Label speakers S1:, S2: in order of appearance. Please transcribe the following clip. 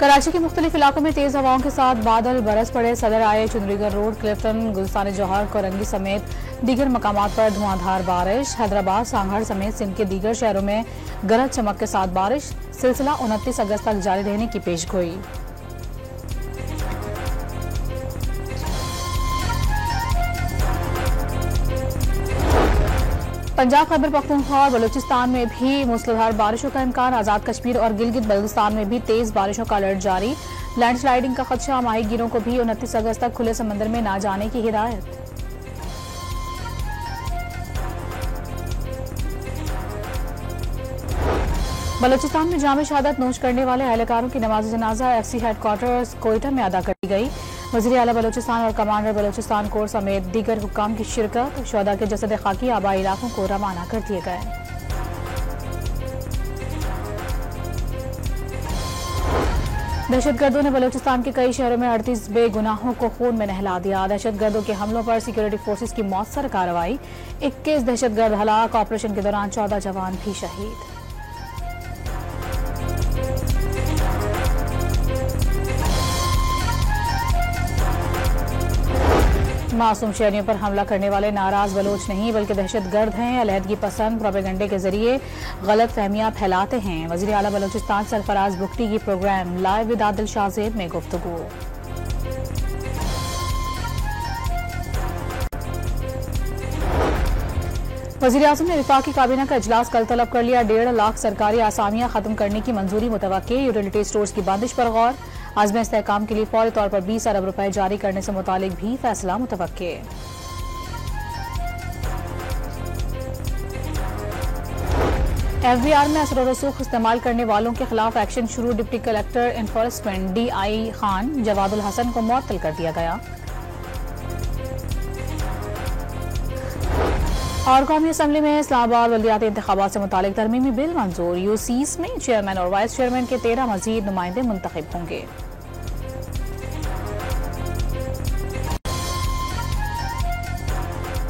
S1: कराची के मुख्तलिफ इलाकों में तेज हवाओं के साथ बादल बरस पड़े। सदर आए, चुंदरीगढ़ रोड, क्लिफ्टन, गुलिस्तान जौहर, कोरंगी समेत दीगर मकामात पर धुआंधार बारिश। हैदराबाद, सांगड़ समेत सिंध के दीगर शहरों में गरज चमक के साथ बारिश। सिलसिला 29 अगस्त तक जारी रहने की पेशगोई। पंजाब, खैबर पख्तूनख्वा और बलूचिस्तान में भी मूसलाधार बारिशों का इम्कान। आजाद कश्मीर और गिलगित बल्तिस्तान में भी तेज बारिशों का अलर्ट जारी। लैंडस्लाइडिंग का खदशा, माहीगीरों को भी 29 अगस्त तक खुले समंदर में न जाने की हिदायत। बलूचिस्तान में जामे शहादत नोश करने वाले एहलकारों की नमाज जनाजा FC हेडक्वार्टर्स कोयटा में अदा कर दी गई। वज़ीर आला बलूचिस्तान और कमांडर बलूचिस्तान कोर समेत दीगर हुक्काम की शिरकत। शुहदा के जसद खाकी आबाई इलाकों को रवाना कर दिए गए। दहशतगर्दों ने बलूचिस्तान के कई शहरों में 38 बेगुनाहों को खून में नहला दिया। दहशतगर्दों के हमलों पर सिक्योरिटी फोर्सेस की मौसर कार्रवाई। 21 दहशतगर्द हलाक। ऑपरेशन के दौरान 14 जवान भी शहीद। मासूम शहरियों पर हमला करने वाले नाराज बलोच नहीं बल्कि दहशतगर्द हैं। अलहदगी पसंद प्रोपेगेंडे के जरिए गलत फहमियां फैलाते हैं। वज़ीर आला बलूचिस्तान सरफराज बुख्ती की program live with Adil Shahzeb में गुफ्तगू। वज़ीर आज़म ने विफाकी काबीना का इजलास कल तलब कर लिया। 1.5 लाख सरकारी आसामियां खत्म करने की मंजूरी मुतवक्के। यूटिलिटी स्टोर्स की बंदिश पर गौर। आज़म इस्तेहकाम के लिए फौरी तौर पर 20 अरब रुपए जारी करने से मुतालिक भी फैसला मुतवक्के। FBR में असर और रसूख इस्तेमाल करने वालों के खिलाफ एक्शन शुरू। Deputy collector enforcement DI Khan Jawadul Hasan को मुअत्तल कर दिया गया। और कौमी असम्बली में इस्लामाबाद बल्दियाती इंतखाबात से मुतालिक तरमीमी बिल मंजूर। UCs में चेयरमैन और वाइस चेयरमैन के 13 मजीद नुमाइंदे मुंतखब होंगे।